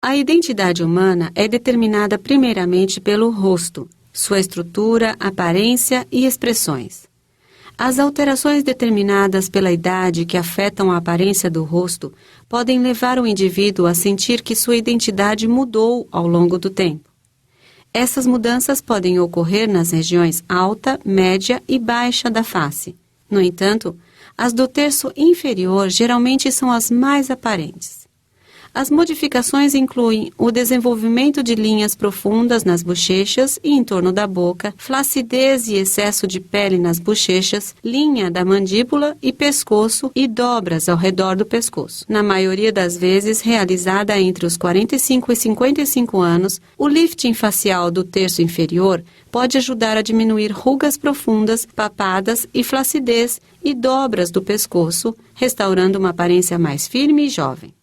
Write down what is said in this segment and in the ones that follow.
A identidade humana é determinada primeiramente pelo rosto, sua estrutura, aparência e expressões. As alterações determinadas pela idade que afetam a aparência do rosto podem levar o indivíduo a sentir que sua identidade mudou ao longo do tempo. Essas mudanças podem ocorrer nas regiões alta, média e baixa da face. No entanto, as do terço inferior geralmente são as mais aparentes. As modificações incluem o desenvolvimento de linhas profundas nas bochechas e em torno da boca, flacidez e excesso de pele nas bochechas, linha da mandíbula e pescoço e dobras ao redor do pescoço. Na maioria das vezes realizada entre os 45 e 55 anos, o lifting facial do terço inferior pode ajudar a diminuir rugas profundas, papadas e flacidez e dobras do pescoço, restaurando uma aparência mais firme e jovem.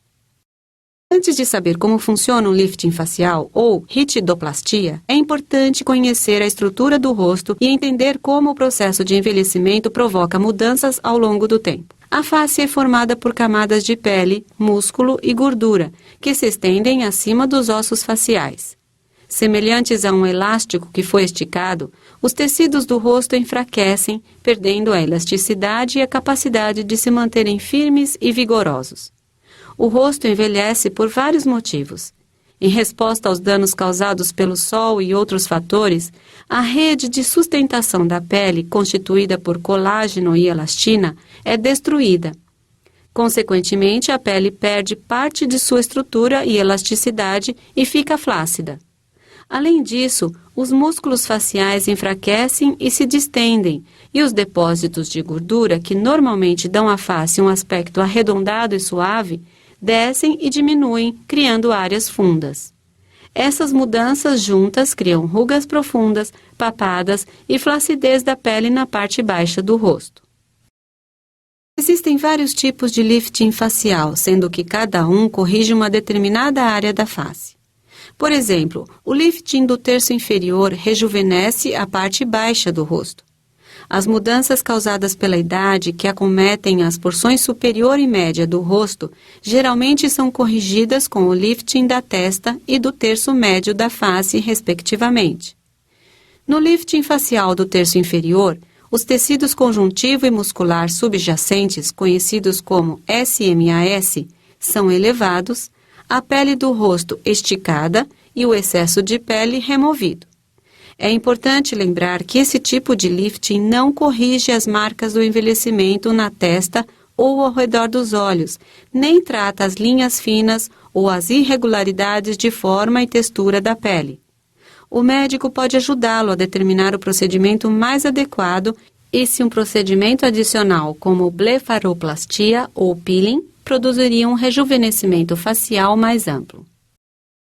Antes de saber como funciona o lifting facial ou ritidoplastia, é importante conhecer a estrutura do rosto e entender como o processo de envelhecimento provoca mudanças ao longo do tempo. A face é formada por camadas de pele, músculo e gordura, que se estendem acima dos ossos faciais. Semelhantes a um elástico que foi esticado, os tecidos do rosto enfraquecem, perdendo a elasticidade e a capacidade de se manterem firmes e vigorosos. O rosto envelhece por vários motivos. Em resposta aos danos causados pelo sol e outros fatores, a rede de sustentação da pele, constituída por colágeno e elastina, é destruída. Consequentemente, a pele perde parte de sua estrutura e elasticidade e fica flácida. Além disso, os músculos faciais enfraquecem e se distendem, e os depósitos de gordura, que normalmente dão à face um aspecto arredondado e suave, descem e diminuem, criando áreas fundas. Essas mudanças juntas criam rugas profundas, papadas e flacidez da pele na parte baixa do rosto. Existem vários tipos de lifting facial, sendo que cada um corrige uma determinada área da face. Por exemplo, o lifting do terço inferior rejuvenesce a parte baixa do rosto. As mudanças causadas pela idade que acometem as porções superior e média do rosto geralmente são corrigidas com o lifting da testa e do terço médio da face, respectivamente. No lifting facial do terço inferior, os tecidos conjuntivo e muscular subjacentes, conhecidos como SMAS, são elevados, a pele do rosto esticada e o excesso de pele removido. É importante lembrar que esse tipo de lifting não corrige as marcas do envelhecimento na testa ou ao redor dos olhos, nem trata as linhas finas ou as irregularidades de forma e textura da pele. O médico pode ajudá-lo a determinar o procedimento mais adequado e se um procedimento adicional, como blefaroplastia ou peeling, produziria um rejuvenescimento facial mais amplo.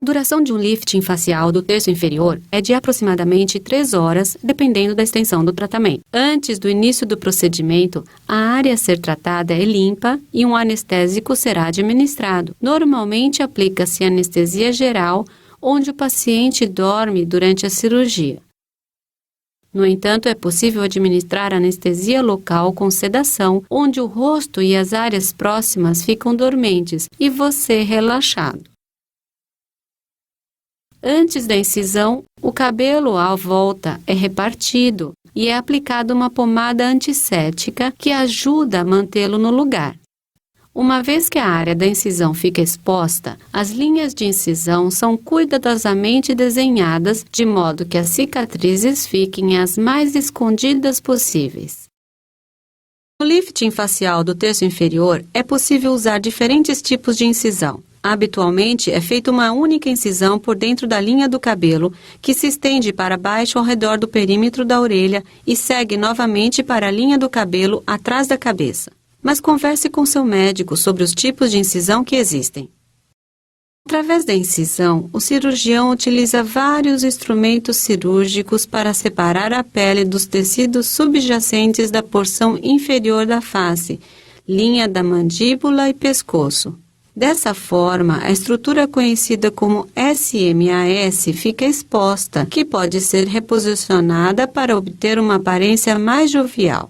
A duração de um lifting facial do terço inferior é de aproximadamente 3 horas, dependendo da extensão do tratamento. Antes do início do procedimento, a área a ser tratada é limpa e um anestésico será administrado. Normalmente aplica-se anestesia geral, onde o paciente dorme durante a cirurgia. No entanto, é possível administrar anestesia local com sedação, onde o rosto e as áreas próximas ficam dormentes e você relaxado. Antes da incisão, o cabelo à volta é repartido e é aplicada uma pomada antisséptica que ajuda a mantê-lo no lugar. Uma vez que a área da incisão fica exposta, as linhas de incisão são cuidadosamente desenhadas de modo que as cicatrizes fiquem as mais escondidas possíveis. No lifting facial do terço inferior, é possível usar diferentes tipos de incisão. Habitualmente, é feita uma única incisão por dentro da linha do cabelo, que se estende para baixo ao redor do perímetro da orelha e segue novamente para a linha do cabelo atrás da cabeça. Mas converse com seu médico sobre os tipos de incisão que existem. Através da incisão, o cirurgião utiliza vários instrumentos cirúrgicos para separar a pele dos tecidos subjacentes da porção inferior da face, linha da mandíbula e pescoço. Dessa forma, a estrutura conhecida como SMAS fica exposta, que pode ser reposicionada para obter uma aparência mais jovial.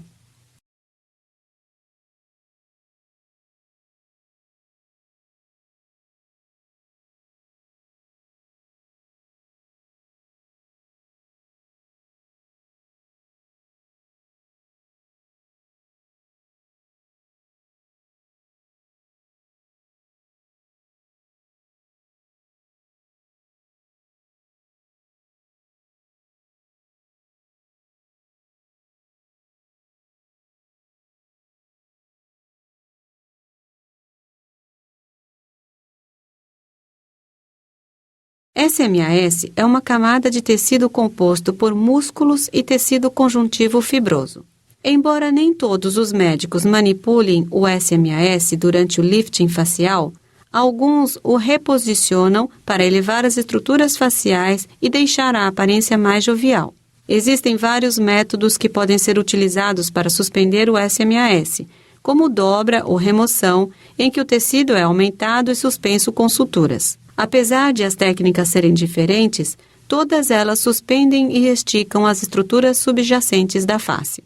SMAS é uma camada de tecido composto por músculos e tecido conjuntivo fibroso. Embora nem todos os médicos manipulem o SMAS durante o lifting facial, alguns o reposicionam para elevar as estruturas faciais e deixar a aparência mais jovial. Existem vários métodos que podem ser utilizados para suspender o SMAS, como dobra ou remoção, em que o tecido é aumentado e suspenso com suturas. Apesar de as técnicas serem diferentes, todas elas suspendem e esticam as estruturas subjacentes da face.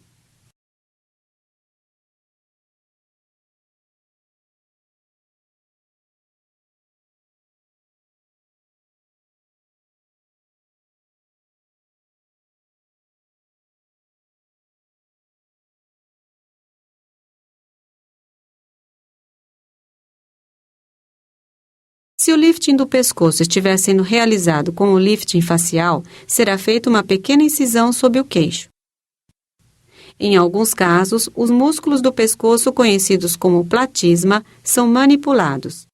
Se o lifting do pescoço estiver sendo realizado com o lifting facial, será feita uma pequena incisão sob o queixo. Em alguns casos, os músculos do pescoço, conhecidos como platisma, são manipulados.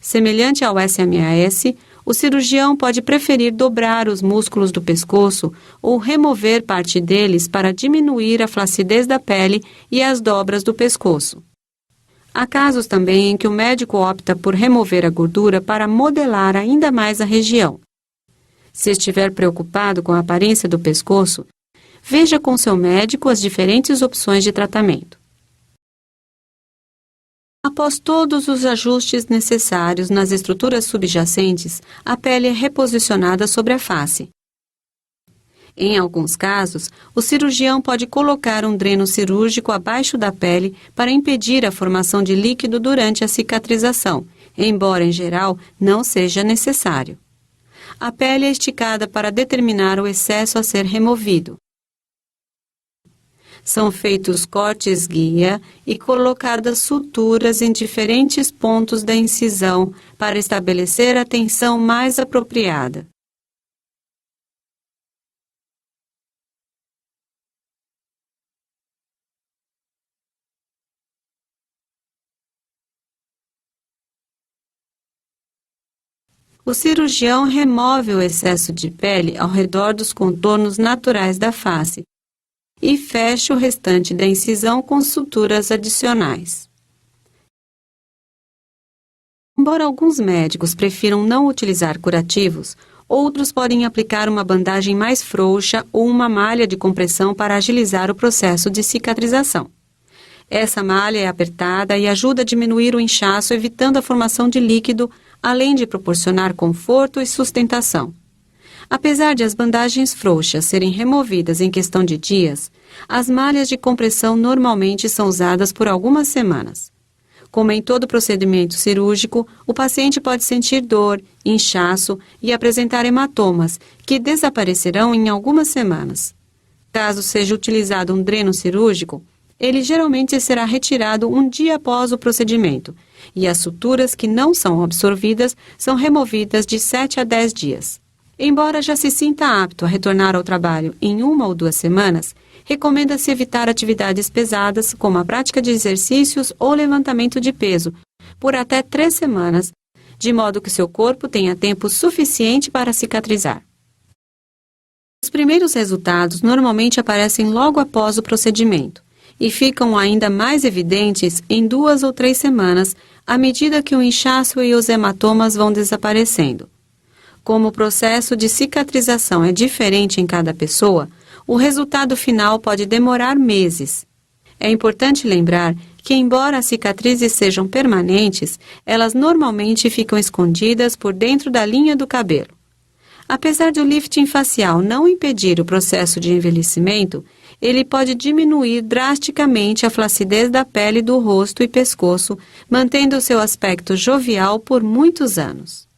Semelhante ao SMAS, o cirurgião pode preferir dobrar os músculos do pescoço ou remover parte deles para diminuir a flacidez da pele e as dobras do pescoço. Há casos também em que o médico opta por remover a gordura para modelar ainda mais a região. Se estiver preocupado com a aparência do pescoço, veja com seu médico as diferentes opções de tratamento. Após todos os ajustes necessários nas estruturas subjacentes, a pele é reposicionada sobre a face. Em alguns casos, o cirurgião pode colocar um dreno cirúrgico abaixo da pele para impedir a formação de líquido durante a cicatrização, embora, em geral, não seja necessário. A pele é esticada para determinar o excesso a ser removido. São feitos cortes guia e colocadas suturas em diferentes pontos da incisão para estabelecer a tensão mais apropriada. O cirurgião remove o excesso de pele ao redor dos contornos naturais da face e fecha o restante da incisão com suturas adicionais. Embora alguns médicos prefiram não utilizar curativos, outros podem aplicar uma bandagem mais frouxa ou uma malha de compressão para agilizar o processo de cicatrização. Essa malha é apertada e ajuda a diminuir o inchaço, evitando a formação de líquido, além de proporcionar conforto e sustentação. Apesar de as bandagens frouxas serem removidas em questão de dias, as malhas de compressão normalmente são usadas por algumas semanas. Como em todo procedimento cirúrgico, o paciente pode sentir dor, inchaço e apresentar hematomas, que desaparecerão em algumas semanas. Caso seja utilizado um dreno cirúrgico, ele geralmente será retirado um dia após o procedimento, e as suturas que não são absorvidas são removidas de 7 a 10 dias. Embora já se sinta apto a retornar ao trabalho em 1 ou 2 semanas, recomenda-se evitar atividades pesadas, como a prática de exercícios ou levantamento de peso, por até 3 semanas, de modo que seu corpo tenha tempo suficiente para cicatrizar. Os primeiros resultados normalmente aparecem logo após o procedimento e ficam ainda mais evidentes em 2 ou 3 semanas, à medida que o inchaço e os hematomas vão desaparecendo. Como o processo de cicatrização é diferente em cada pessoa, o resultado final pode demorar meses. É importante lembrar que, embora as cicatrizes sejam permanentes, elas normalmente ficam escondidas por dentro da linha do cabelo. Apesar do lifting facial não impedir o processo de envelhecimento, ele pode diminuir drasticamente a flacidez da pele do rosto e pescoço, mantendo seu aspecto jovial por muitos anos.